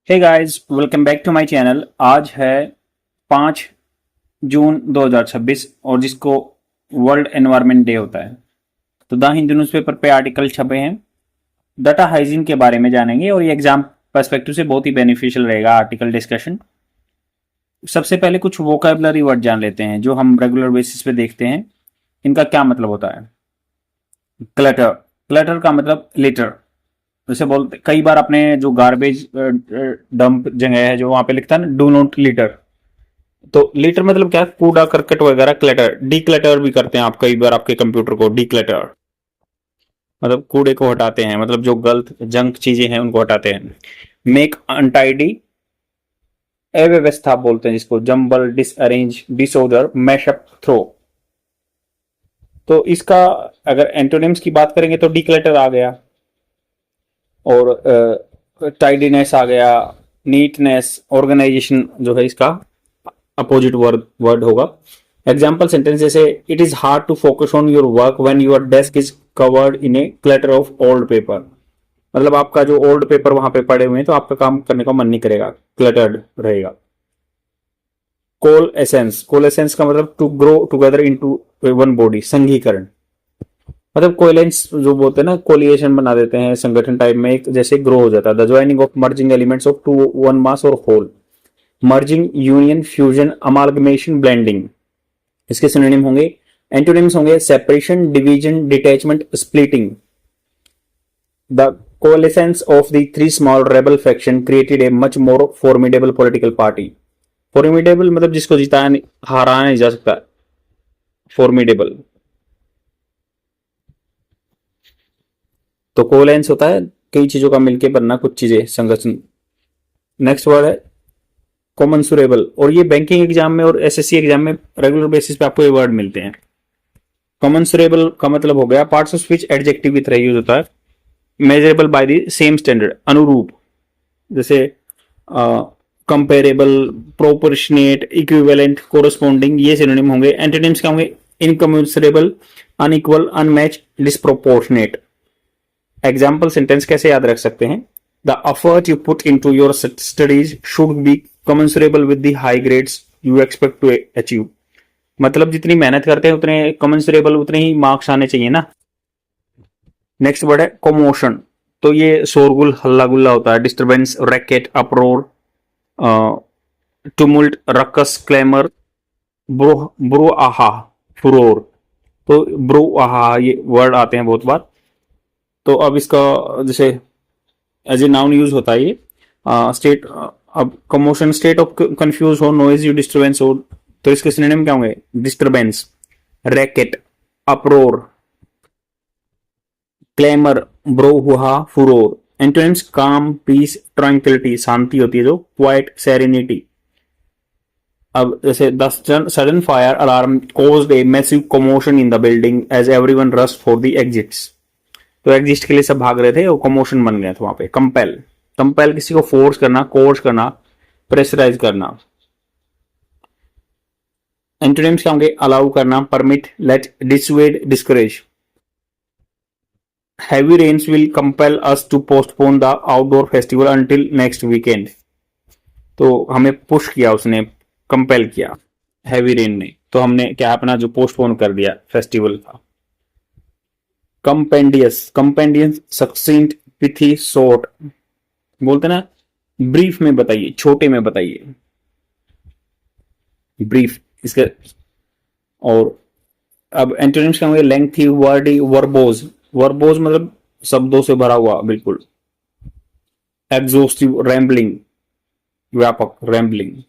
Hey guys, welcome back to my channel. आज है 5 जून 2026 और जिसको वर्ल्ड एनवायरनमेंट डे होता है। तो द हिंदू न्यूज़पेपर पे आर्टिकल छपे हैं। डाटा हाइजीन के बारे में जानेंगे और ये एग्जाम पर्सपेक्टिव से बहुत ही बेनिफिशियल रहेगा आर्टिकल डिस्कशन। सबसे पहले कुछ वोकैबुलरी वर्ड जान लेते हैं जो हम रेगुलर बेसिस पे देखते हैं। इनका क्या मतलब होता है। क्लटर, क्लटर का मतलब लिटर। जैसे बोलते कई बार आपने जो गार्बेज डंप जगह है जो वहां पे लिखता है ना, डू नॉट लिटर। तो लिटर मतलब क्या, कूड़ा करकट वगैरह। क्लटर, डी क्लटर भी करते हैं आप कई बार आपके कंप्यूटर को। डी क्लटर मतलब कूड़े को हटाते हैं, मतलब जो गलत जंक चीजें हैं उनको हटाते हैं। मेक अनटाइडी, अव्यवस्था बोलते हैं जिसको। Jumble, disarrange, disorder, mashup, throw. तो इसका अगर एंटोनिम्स की बात करेंगे तो डी क्लटर आ गया, और टाइडीनेस आ गया, नीटनेस, ऑर्गेनाइजेशन जो है इसका अपोजिट वर्ड वर्ड होगा। एग्जाम्पल सेंटेंस जैसे it is hard to focus on your work when your desk is covered in a clutter of old paper. मतलब आपका जो ओल्ड पेपर वहां पे पड़े हुए हैं तो आपका काम करने का मन नहीं करेगा, क्लटर्ड रहेगा। कोल एसेंस, कोल एसेंस का मतलब to grow together into one body, संघीकरण। मतलब कोएलेंस जो बोलते हैं ना, कोलिएशन बना देते हैं संगठन टाइप में, एक जैसे ग्रो हो जाता है। The joining of merging elements of to one mass और whole. Merging, union, fusion, amalgamation, blending. इसके सिनोनिम होंगे, एंटोनिम्स होंगे separation, division, detachment, splitting. The coalescence of the three small rebel faction created a much more formidable political party. formidable मतलब जिसको जिताया हराया नहीं जा सकता, formidable। तो कोलेंस होता है कई चीजों का मिलके बनना, कुछ चीजें संगठन। नेक्स्ट वर्ड है कॉमंसुरेबल, और ये बैंकिंग एग्जाम में और एसएससी एग्जाम में रेगुलर बेसिस पे आपको ये वर्ड मिलते हैं। कॉमंसुरेबल का मतलब हो गया पार्ट्स ऑफ स्पीच एडजेक्टिव की तरह यूज होता है। Measurable by the same standard, अनुरूप। जैसे कंपेरेबल, प्रोपोर्शनेट, इक्विवेलेंट, कोरस्पॉन्डिंग, ये सिनोनिम होंगे। एंटोनिम्स क्या होंगे, incommensurable, unequal, unmatch, disproportionate. Example sentence कैसे याद रख सकते हैं, the effort you put into your studies should be commensurable with the high grades you expect to achieve. मतलब जितनी मेहनत करते हैं उतने कमेंसुरेबल, उतने ही मार्क्स आने चाहिए ना। नेक्स्ट वर्ड है कोमोशन। तो ये शोरगुल, हल्ला गुल्ला होता है। Disturbance, racket, uproar, tumult, ruckus, clamour, brouhaha, furore. तो ब्रो आहा ये वर्ड आते हैं बहुत बार। तो अब इसका जैसे एज ए नाउन यूज होता है ये। स्टेट, अब कमोशन, स्टेट ऑफ कंफ्यूज हो, नॉइजी, डिस्टर्बेंस हो। तो इसके सिनोनिम क्या होंगे, disturbance, racket, uproar, clamour, brouhaha, furore. Antonyms calm, peace, tranquillity, शांति होती है जो, क्वाइट, सेरेनिटी। अब जैसे the sudden fire alarm caused a massive commotion in the building as everyone rushed for the exits। तो एग्जिस्ट के लिए सब भाग रहे थे और कमोशन बन गया था वहां पे। कंपेल, कंपेल किसी को फोर्स करना, कोर्स करना, प्रेशराइज करना। एंटोनिम्स क्या होंगे, अलाउ करना, permit, let, dissuade, discourage. Heavy rains will compel us to postpone the outdoor festival until next weekend। तो हमें पुश किया उसने, कंपेल किया हैवी रेन ने, तो हमने क्या अपना जो पोस्टपोन कर दिया फेस्टिवल था। कंपेंडियस, कंपेंडियस, सक्सेंट, पिथी, शॉर्ट। बोलते ना ब्रीफ में बताइए, छोटे में बताइए, ब्रीफ इसके। और अब एंटोनिम्स क्या होंगे, लेंथी, वर्डी, वर्बोज। वर्बोज मतलब शब्दों से भरा हुआ बिल्कुल। एग्जॉस्टिव, रैम्बलिंग, व्यापक, rambling.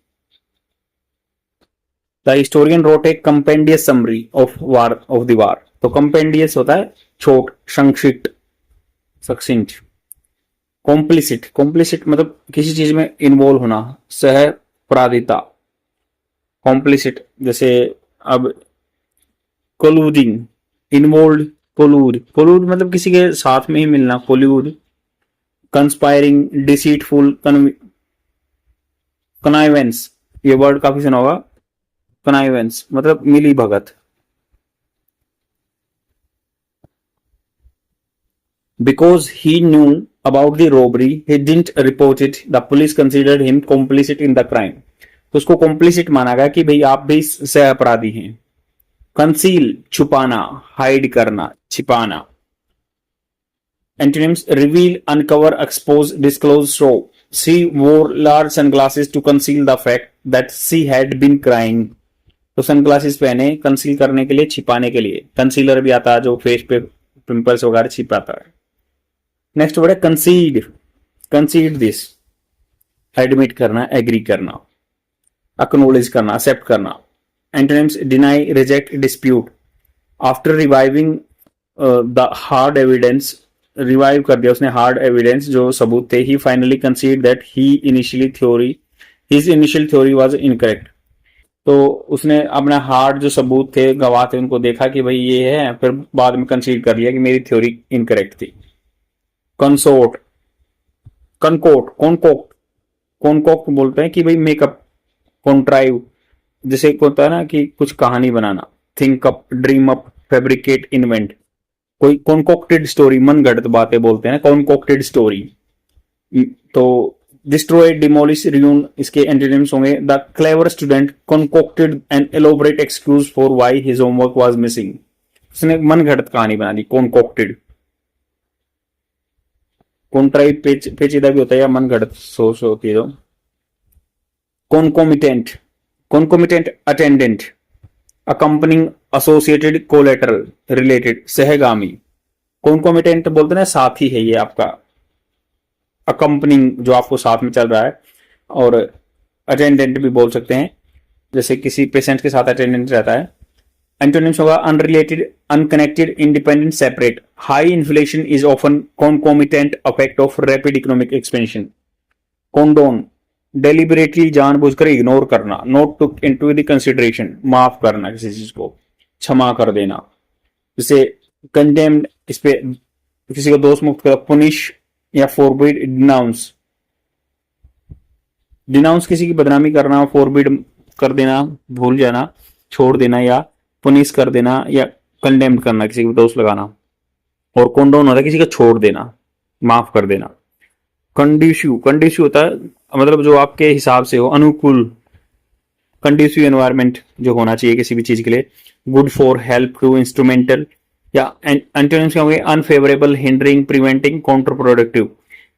The historian wrote a compendious summary of war of the war. तो कंपेंडियस होता है छोट, संक्षिप्त, सक्सिंट। कॉम्प्लिसिट, कॉम्प्लिसिट मतलब किसी चीज में इन्वॉल्व होना, सहपराधिता, कॉम्प्लिसिट। जैसे अब कोलूडिंग, इन्वॉल्व, कोलूड, कोलूड मतलब किसी के साथ में ही मिलना, कोलूड। कंस्पायरिंग, डिसीटफुल, कनाइवेंस, ये वर्ड काफी सुना होगा। कनाइवेंस मतलब मिली भगत। Because he knew about the robbery. He didn't report it. The police considered him complicit in the crime. तो उसको complicit माना गया कि भाई आप भी सह अपराधी हैं. Conceal छुपाना, hide करना, छिपाना. Antonyms: reveal, uncover, expose, disclose, show. She wore large sunglasses to conceal the fact that she had been crying. तो सनग्लासेस पहने कंसील करने के लिए, छिपाने के लिए. कंसीलर भी आता है जो फेस पे पिंपल्स वगैरह छिपाता है. नेक्स्ट वर्ड है कंसीड. कंसीड दिस, एडमिट करना, एग्री करना, एक्नॉलेज करना, एक्सेप्ट करना. Antonyms: deny, reject, dispute. After reviving the hard evidence, revive कर दिया उसने हार्ड एविडेंस जो सबूत थे. He finally concede that his initial theory was incorrect. तो उसने अपना हार्ड जो सबूत थे, गवाह थे, उनको देखा कि भाई ये है, फिर बाद में कंसीड कर लिया कि मेरी थ्योरी इनकरेक्ट थी. कंसोर्ट, कनकोट, कॉनकोक्ट. कॉनकोक्ट बोलते हैं कि भाई मेकअप, कॉन्ट्राइव, जैसे होता है ना कि कुछ कहानी बनाना. Think up, dream up, fabricate, invent. कोई कॉन्कोक्टेड स्टोरी, मन गढ़ंत बातें बोलते हैं, कॉन्कोक्टेड स्टोरी. तो डिस्ट्रॉय, डिमोलिश, रियून, इसके एंटोनिम्स होंगे. The clever student concocted an elaborate excuse for why his homework was missing. उसने मन गढ़ंत कहानी बना दी, कॉन्कोक्टेड. कॉन्ट्राइव पेचीदा भी होता है या मन गढ़ंत सोच होती है. जो concomitant, concomitant attendant, accompanying, associated, collateral, related, सहगामी. कॉन्कोमिटेंट बोलते हैं साथी है ये आपका. अकम्पनिंग जो आपको साथ में चल रहा है, और अटेंडेंट भी बोल सकते हैं, जैसे किसी पेशेंट के साथ अटेंडेंट रहता है. एंटोनिम्स होगा unrelated, unconnected, independent, separate. High inflation is often concomitant effect of rapid economic expansion. Condone, deliberately, जानबूझकर इग्नोर करना. Not took into the consideration, माफ करना किसी चीज को, क्षमा कर देना. जैसे कंडेम्ड, इस पे किसी को दोष मुक्त कर. पुनिश या फॉरबिड, डिनाउंस. डिनाउंस किसी की बदनामी करना, फॉरबिड कर देना, भूल जाना, छोड़ देना, या पुनिश कर देना, या कंडेम्ड करना, किसी को दोष लगाना. और कॉन्डोन होता है किसी का छोड़ देना, माफ कर देना. कंड्यूसिव, कंड्यूसिव होता है मतलब जो आपके हिसाब से हो, अनुकूल. कंड्यूसिव एनवायरनमेंट जो होना चाहिए किसी भी चीज के लिए. Good for, help to, instrumental. या एंटोनिम्स क्या होंगे? Unfavourable, hindering, preventing, counter productive.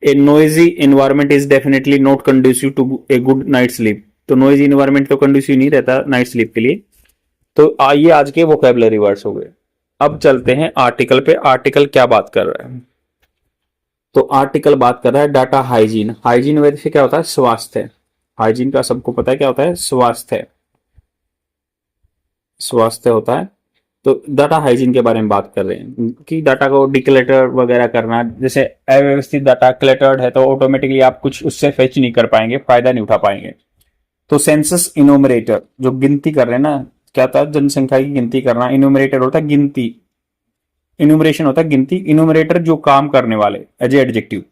A noisy environment is definitely not conducive to a good night sleep. तो नॉइजी एनवायरनमेंट तो कंड्यूसिव नहीं रहता नाइट स्लीप के लिए. तो आइए आज के वोकैबुलरी वर्ड्स हो गए. अब चलते हैं आर्टिकल पे. आर्टिकल क्या बात कर रहा है? तो आर्टिकल बात कर रहा है डाटा हाइजीन. हाइजीन वैसे क्या होता है? स्वास्थ्य. हाइजीन का सबको पता है क्या होता है? स्वास्थ्य. स्वास्थ्य होता है. तो डाटा हाइजीन के बारे में बात कर रहे हैं कि डाटा को डिक्लेटर वगैरह करना. जैसे अव्यवस्थित डाटा क्लटर्ड है तो ऑटोमेटिकली आप कुछ उससे फेच नहीं कर पाएंगे, फायदा नहीं उठा पाएंगे. तो सेंसस इनोमरेटर जो गिनती कर रहे हैं ना, क्या होता है? जनसंख्या की गिनती करना. इनोमरेटर होता है गिनती. इन्यूमरेशन होता है गिनती. इन्यूमरेटर जो काम करने वाले, as adjective.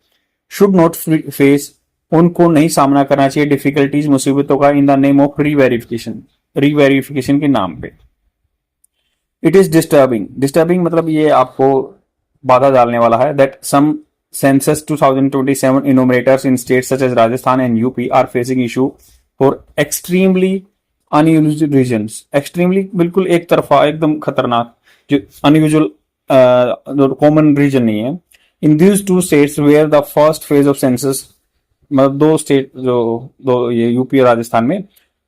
Should not face, उनको नहीं सामना करना चाहिए डिफिकल्टीज, मुसीबतों का, in the name of reverification, reverification के नाम पे. It is disturbing. डिस्टर्बिंग मतलब ये आपको बाधा डालने वाला है. That some census 2027 enumerators in states such as Rajasthan and UP are facing issue for extremely unusual reasons. Extremely बिल्कुल एक तरफा, एकदम खतरनाक, जो अनयूजुअल कॉमन रीजन नहीं है. In these two states where the first phase of census, मतलब दो स्टेट जो दो ये यूपी और राजस्थान में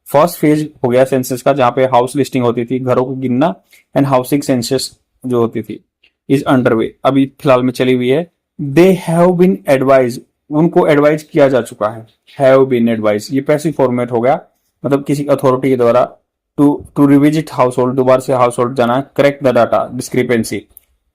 फर्स्ट फेज हो गया सेंसस का, जहां पे हाउस लिस्टिंग होती थी, घरों को गिनना, एंड हाउसिंग सेंसस जो होती थी, इज अंडरवे, अभी फिलहाल में चली हुई है. दे हैव बीन एडवाइज, उनको एडवाइज किया जा चुका है. हैव बीन एडवाइज ये पैसिव फॉर्मेट हो गया, मतलब किसी अथॉरिटी के द्वारा टू रिविजिट हाउस होल्ड, दोबारा से हाउस होल्ड जाना. Correct the data. Discrepancy,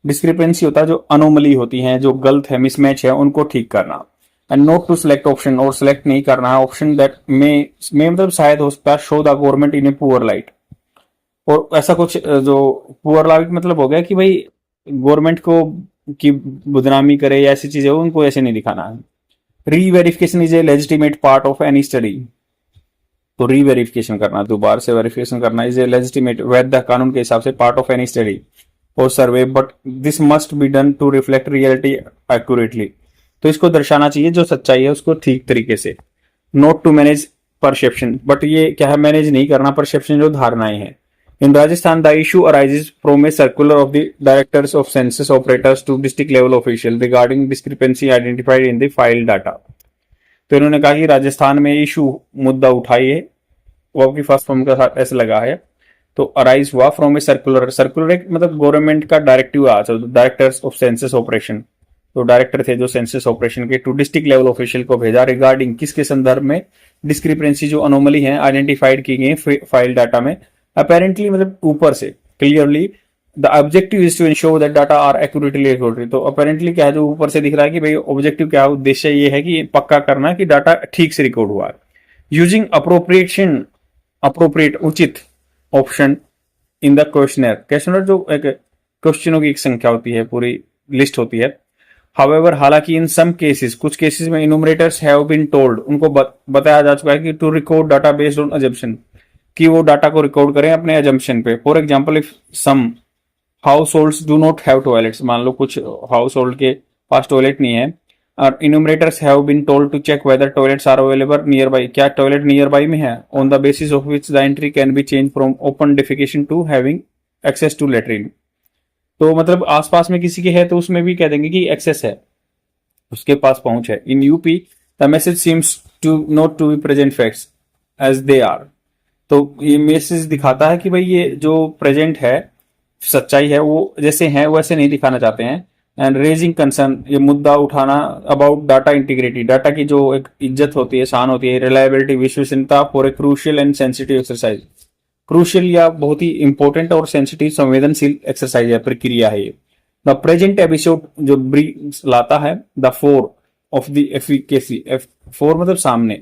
discrepancy होता है जो अनोमली होती है, जो गलत है, मिसमैच है, उनको ठीक करना. And note to select option, और सिलेक्ट नहीं करना है ऑप्शन दैट में मतलब शायद हो सकता है show the government in a poor light. और ऐसा कुछ जो पुअर लाइट मतलब हो गया कि भाई गवर्नमेंट को की बदनामी करे या ऐसी चीजें, उनको ऐसे नहीं दिखाना है. Reverification is a legitimate part of any study. तो रीवेरिफिकेशन करना, दोबारा से वेरिफिकेशन करना, इज ए लेजिटिमेट, वैध कानून के हिसाब से, पार्ट ऑफ एनी स्टडी और survey, but this must be done to reflect reality accurately. तो इसको दर्शाना चाहिए जो सच्चाई है उसको ठीक तरीके से। Not to manage perception, but ये क्या है, मैनेज नहीं करना परसेप्शन जो धारणाएं हैं। In Rajasthan the issue arises from a circular of the directors of census operators to district level official regarding discrepancy identified in the file data. तो इन्होंने कहा कि राजस्थान में इशू मुद्दा उठाई है, वो आपकी फर्स्ट फॉर्म का साथ ऐसे लगा है। तो अराइज हुआ फ्रॉम ए सर्कुलर, सर्कुलर एक मतलब गवर्नमेंट का डायरेक्टिव आ, डायरेक्टर्स ऑफ सेंसस ऑपरेशन, तो डायरेक्टर थे जो सेंसस ऑपरेशन के, टू डिस्ट्रिक्ट लेवल ऑफिशियल को भेजा रिगार्डिंग किसके संदर्भ में, डिस्क्रिपेंसी जो अनोमली है आइडेंटिफाइड की गई फाइल डाटा में। अपेरेंटली मतलब ऊपर से clearly the objective is to ensure that data are accurately recorded. तो अपेरेंटली क्या है, जो ऊपर से दिख रहा है कि भाई ऑब्जेक्टिव क्या है, उद्देश्य ये है कि पक्का करना कि डाटा ठीक से रिकॉर्ड हुआ है। यूजिंग अप्रोप्रिएट उचित ऑप्शन इन द क्वेश्चनर जो एक क्वेश्चनों की एक संख्या होती है, पूरी लिस्ट होती है। हाउएवर हालांकि इन सम केसेस, कुछ केसेस में इनुमरेटर्स हैव बीन टोल्ड, उनको बताया जा चुका है कि to record data based on assumption, कि वो डाटा को रिकॉर्ड करें अपने अजम्पशन पे। For example if some households do not have toilets, मान लो कुछ हाउस होल्ड के पास टॉयलेट नहीं है, और enumerators have been told to check whether toilets are available nearby, क्या टॉयलेट नियर बाई में है, on the basis of which the entry can be change from open defecation to having access to latrine. तो मतलब आसपास में किसी के है तो उसमें भी कह देंगे कि एक्सेस है, उसके पास पहुंच है। In UP the message seems to not to be present facts as they are. तो ये मैसेज दिखाता है कि भाई ये जो प्रेजेंट है, सच्चाई है, वो जैसे है वैसे नहीं दिखाना चाहते हैं। एंड रेजिंग कंसर्न, ये मुद्दा उठाना अबाउट डाटा इंटीग्रिटी, डाटा की जो एक इज्जत होती है, शान होती है, रिलायबिलिटी, विश्वसनीयता for a crucial and sensitive exercise. Crucial या बहुत ही इंपॉर्टेंट और सेंसिटिव संवेदनशील एक्सरसाइज है, प्रक्रिया है ये। द प्रेजेंट एपिसोड जो ब्रीफ लाता है the four of the efficacy, four मतलब सामने,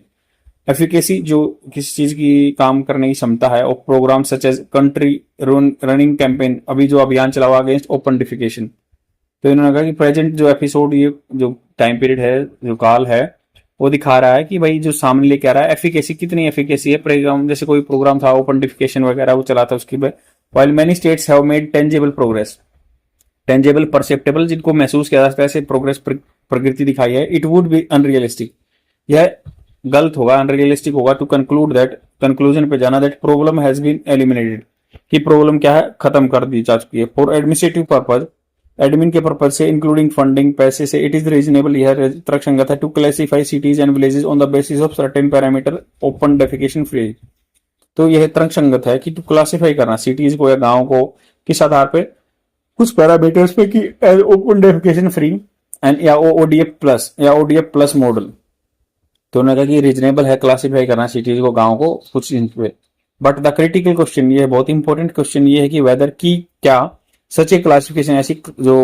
एफिकेसी जो किसी चीज की काम करने की क्षमता है, और programme such as country running campaign, अभी जो अभियान चला हुआ अगेंस्ट ओपन डिफिकेशन। तो इन्होंने कहा कि प्रेजेंट जो एपिसोड, ये जो टाइम पीरियड है, जो काल है, वो दिखा रहा है कि भाई जो सामने लेके आ रहा है एफिकेसी, कितनी एफिकेसी है प्रोग्राम। जैसे कोई प्रोग्राम था ओपन डिफिकेशन वगैरह वो चला था उसकी, while many states have made tangible progress, tangible perceptible, जिनको महसूस किया जा सकता है, ऐसे प्रोग्रेस प्रगति दिखाई है। इट वुड बी अनरियलिस्टिक, यह गलत होगा, अनरियलिस्टिक होगा टू कंक्लूड दैट, कंक्लूजन पे जाना that problem has been eliminated, कि प्रॉब्लम क्या है, खत्म कर दी जा चुकी है। फॉर एडमिनिस्ट्रेटिव पर्पज, एडमिन के पर्पज से, इंक्लूडिंग फंडिंग, पैसे से, इट इज रीजनेबल, यह तर्कसंगत है, to classify cities and villages on the basis of certain parameter open defecation free. तो यह तर्कसंगत है कि टू क्लासिफाई करना सिटीज को या गांव को किस आधार पे, कुछ पैरामीटर्स पे, कि ओपन डेफिकेशन फ्री एंड या ओडीएफ प्लस या ओडीएफ प्लस मॉडल। तो उन्होंने कहा कि रीजनेबल है क्लासिफाई करना सिटीज को, गांव को कुछ इन पे। बट द क्रिटिकल क्वेश्चन, ये बहुत इंपॉर्टेंट क्वेश्चन ये है कि वेदर की क्या सच ए क्लासिफिकेशन, ऐसी जो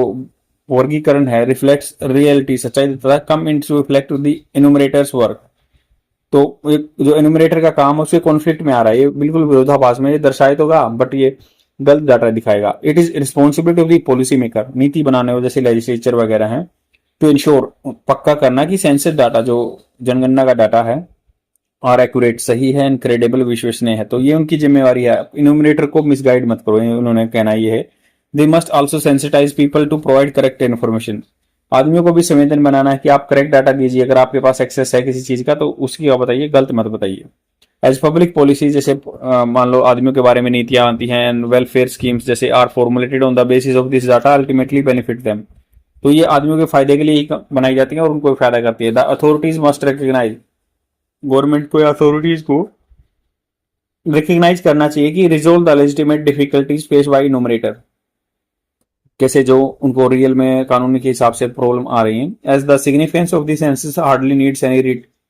वर्गीकरण है, रिफ्लेक्ट्स रियलिटी, सच्चाई तथा come into reflect the enumerators work. तो जो एनुमरेटर का काम है उसके कॉन्फ्लिक्ट में आ रहा है, ये बिल्कुल विरोधाभास में, ये दर्शाए तो गा बट ये गलत डाटा दिखाएगा। It is responsibility of the policy maker, नीति बनाने वाले जैसे लेजिस्लेचर वगैरह हैं, टू इंश्योर, पक्का करना कि सेंसस डाटा जो जनगणना का डाटा है और एक्यूरेट, सही है, इनक्रेडिबल, विश्वसनीय है। तो ये उनकी जिम्मेवारी है, इनुमरेटर को मिसगाइड मत करो, उन्होंने कहना ये है। They must also sensitize people to provide correct information, आदमियों को भी संवेदन बनाना है कि आप करेक्ट डाटा दीजिए, अगर आपके पास एक्सेस है किसी चीज का तो उसकी आप बताइए, गलत मत बताइए। एज पब्लिक पॉलिसी, जैसे मान लो आदमियों के बारे में नीतियां आती हैं, एंड वेलफेयर स्कीम्स जैसे are formulated on the basis of this data ultimately benefit them. तो ये आदमियों के फायदे के लिए ही बनाई जाती है और उनको फायदा करती है। The authorities must recognise, government को या अथॉरिटीज को रिकॉग्नाइज करना चाहिए कि resolve the legitimate difficulties face by enumerator, कैसे जो उनको रियल में कानूनी के हिसाब से प्रॉब्लम आ रही है। As the significance of the census hardly needs any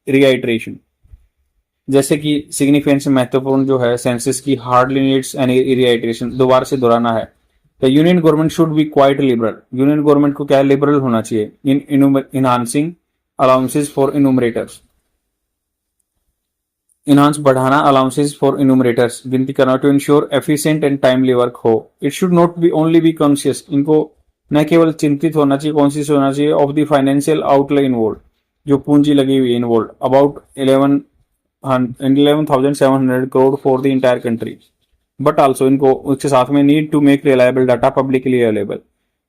reiteration, जैसे कि सिग्निफिकेंस महत्वपूर्ण जो है सेंसस की, हार्डली नीड्स एनी रीआइट्रेशन, दोबारा से दोहराना है। The union government should be quite liberal, union government को क्या है, लिबरल होना चाहिए in enhancing allowances for enumerators, enhance बढ़ाना अलाउंसेस फॉर इनुमरेटर्स, गिनती करना, to ensure efficient and timely work हो। It should not be only be conscious, इनको न केवल चिंतित होना चाहिए, कॉन्शियस होना चाहिए of the financial outlay involve, जो पूंजी लगी हुई involve, about 11,700 crore for the entire country. But also इनको उसके साथ में need to make reliable data publicly available,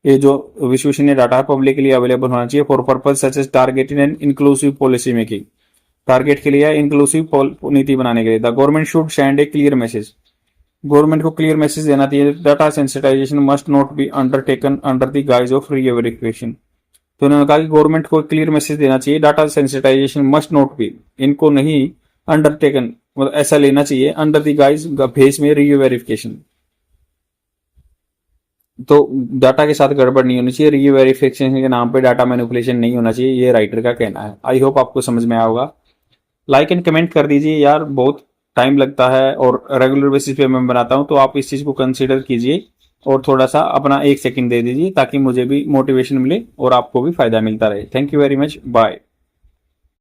ये जो विश्वसनीय डाटा है पब्लिकली अवेलेबल होना चाहिए for purpose such as targeted and inclusive policy making, target के लिए इंक्लूसिव नीति बनाने के लिए। The government should send a clear message, government को क्लियर मैसेज देना चाहिए। Data sensitization must not be undertaken under the guise of reverification, तो उन्होंने कहा कि गवर्नमेंट को क्लियर मैसेज देना चाहिए, data sensitization must not be, इनको नहीं अंडरटेकन मतलब ऐसा लेना चाहिए अंडर द गाइज फेस में री वेरिफिकेशन, तो डाटा के साथ गड़बड़ नहीं होनी चाहिए, री वेरिफिकेशन के नाम पे डाटा मैनिपुलेशन नहीं होना चाहिए, ये राइटर का कहना है। आई होप आपको समझ में आया होगा। लाइक एंड कमेंट कर दीजिए यार, बहुत टाइम लगता है और रेगुलर बेसिस पे मैं बनाता हूं, तो आप इस चीज को कंसीडर कीजिए और थोड़ा सा अपना 1 सेकंड दे दीजिए ताकि मुझे भी मोटिवेशन मिले और आपको भी फायदा मिलता रहे। Thank you very much, bye.